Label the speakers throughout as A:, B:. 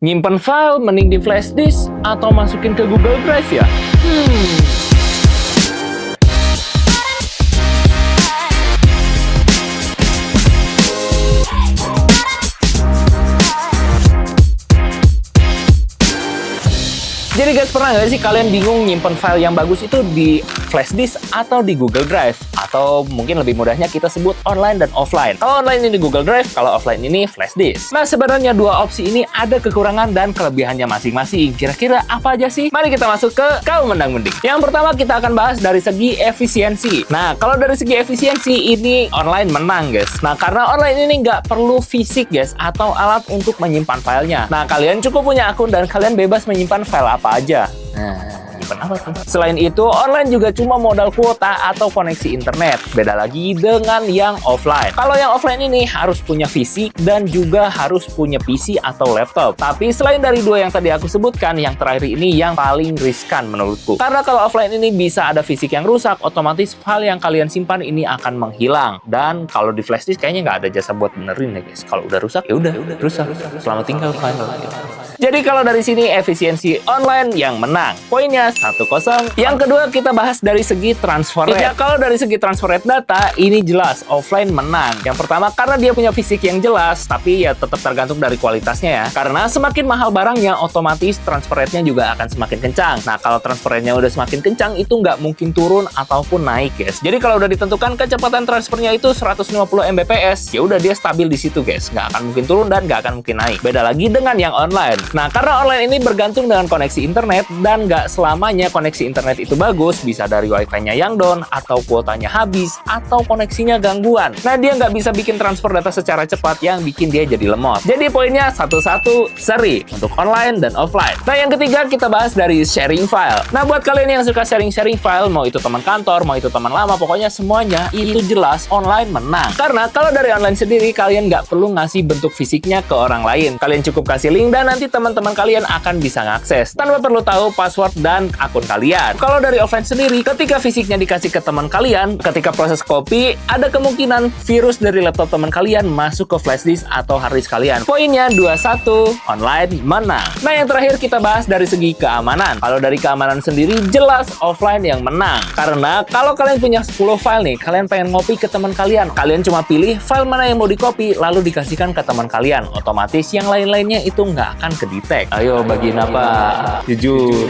A: Nyimpen file mending di flash disk atau masukin ke Google Drive ya? Jadi guys, pernah nggak sih kalian bingung nyimpen file yang bagus itu di flash disk atau di Google Drive? Atau mungkin lebih mudahnya kita sebut online dan offline. Kalau online ini di Google Drive, kalau offline ini flash disk. Nah, sebenarnya dua opsi ini ada kekurangan dan kelebihannya masing-masing. Kira-kira apa aja sih? Mari kita masuk ke Kau Mendang Mending. Yang pertama kita akan bahas dari segi efisiensi. Nah, kalau dari segi efisiensi ini online menang guys. Nah, karena online ini nggak perlu fisik guys atau alat untuk menyimpan filenya. Nah, kalian cukup punya akun dan kalian bebas menyimpan file apa aja. Selain itu, online juga cuma modal kuota atau koneksi internet. Beda lagi dengan yang offline. Kalau yang offline ini harus punya fisik dan juga harus punya PC atau laptop. Tapi selain dari dua yang tadi aku sebutkan, yang terakhir ini yang paling riskan menurutku. Karena kalau offline ini bisa ada fisik yang rusak, otomatis file yang kalian simpan ini akan menghilang. Dan kalau di flash disk kayaknya nggak ada jasa buat benerin ya guys. Kalau udah rusak, ya udah rusak. Selamat tinggal file. Jadi kalau dari sini efisiensi online yang menang. Poinnya 1-0. Yang kedua kita bahas dari segi transfer rate. Ya, kalau dari segi transfer rate data ini jelas offline menang. Yang pertama karena dia punya fisik yang jelas, tapi ya tetap tergantung dari kualitasnya ya. Karena semakin mahal barangnya, otomatis transfer rate-nya juga akan semakin kencang. Nah, kalau transfer rate-nya udah semakin kencang, itu nggak mungkin turun ataupun naik guys. Jadi kalau udah ditentukan kecepatan transfernya itu 150 Mbps, ya udah dia stabil di situ guys. Nggak akan mungkin turun dan nggak akan mungkin naik. Beda lagi dengan yang online. Nah, karena online ini bergantung dengan koneksi internet dan nggak selamanya koneksi internet itu bagus, bisa dari wifi-nya yang down, atau kuotanya habis, atau koneksinya gangguan. Nah, dia nggak bisa bikin transfer data secara cepat yang bikin dia jadi lemot. Jadi poinnya 1-1 seri untuk online dan offline. Nah, yang ketiga kita bahas dari sharing file. Nah, buat kalian yang suka sharing-sharing file, mau itu teman kantor, mau itu teman lama, pokoknya semuanya itu jelas online menang. Karena kalau dari online sendiri, kalian nggak perlu ngasih bentuk fisiknya ke orang lain. Kalian cukup kasih link dan nanti teman-teman kalian akan bisa ngakses tanpa perlu tahu password dan akun kalian. Kalau dari offline sendiri, ketika fisiknya dikasih ke teman kalian, ketika proses copy, ada kemungkinan virus dari laptop teman kalian masuk ke flash disk atau hard disk kalian. Poinnya 2-1, online menang. Nah, yang terakhir kita bahas dari segi keamanan. Kalau dari keamanan sendiri, jelas offline yang menang. Karena kalau kalian punya 10 file nih, kalian pengen ngopi ke teman kalian, kalian cuma pilih file mana yang mau di-copy, lalu dikasihkan ke teman kalian. Otomatis yang lain-lainnya itu nggak akan ke-detect. Ayo, bagiin apa? Jujur.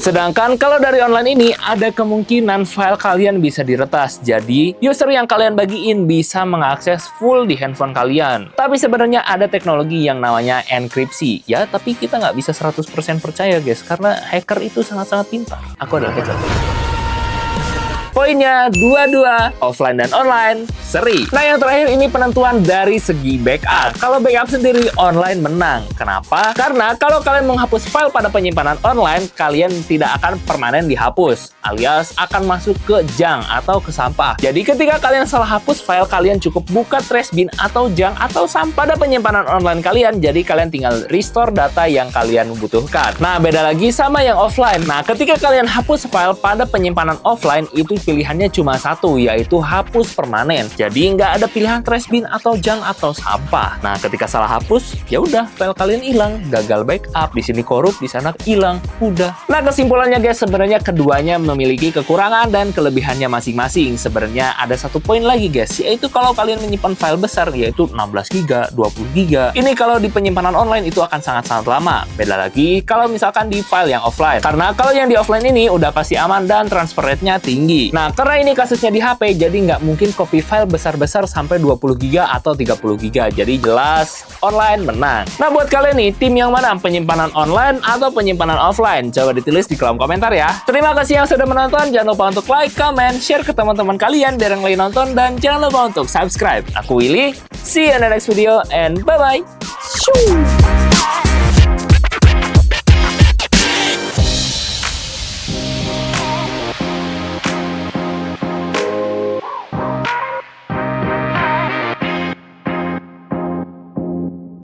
A: Sedangkan kalau dari online ini ada kemungkinan file kalian bisa diretas. Jadi user yang kalian bagiin bisa mengakses full di handphone kalian. Tapi sebenarnya ada teknologi yang namanya enkripsi. Ya, tapi kita nggak bisa 100% percaya guys. Karena hacker itu sangat-sangat pintar. Aku adalah hacker. Poinnya 2-2, offline dan online, seri. Nah, yang terakhir ini penentuan dari segi backup. Kalau backup sendiri online menang. Kenapa? Karena kalau kalian menghapus file pada penyimpanan online, kalian tidak akan permanen dihapus, alias akan masuk ke junk atau ke sampah. Jadi ketika kalian salah hapus file, kalian cukup buka trash bin atau junk atau sampah pada penyimpanan online kalian. Jadi kalian tinggal restore data yang kalian butuhkan. Nah, beda lagi sama yang offline. Nah, ketika kalian hapus file pada penyimpanan offline, itu pilihannya cuma satu, yaitu hapus permanen. Jadi nggak ada pilihan trash bin atau junk atau sampah. Nah, ketika salah hapus, ya udah file kalian hilang, gagal backup, di sini korup, di sana hilang, udah. Nah, kesimpulannya guys, sebenarnya keduanya memiliki kekurangan dan kelebihannya masing-masing. Sebenarnya ada satu poin lagi guys, yaitu kalau kalian menyimpan file besar, yaitu 16 GB, 20 GB. Ini kalau di penyimpanan online itu akan sangat-sangat lama. Beda lagi kalau misalkan di file yang offline. Karena kalau yang di offline ini udah pasti aman dan transfer rate-nya tinggi. Nah, karena ini kasusnya di HP, jadi nggak mungkin copy file besar-besar sampai 20 GB atau 30 GB. Jadi jelas online menang. Nah, buat kalian nih, tim yang mana? Penyimpanan online atau penyimpanan offline? Coba ditulis di kolom komentar ya. Terima kasih yang sudah menonton. Jangan lupa untuk like, comment, share ke teman-teman kalian biar yang lain nonton. Dan jangan lupa untuk subscribe. Aku Willy, see you in the next video, and bye-bye. Shoo!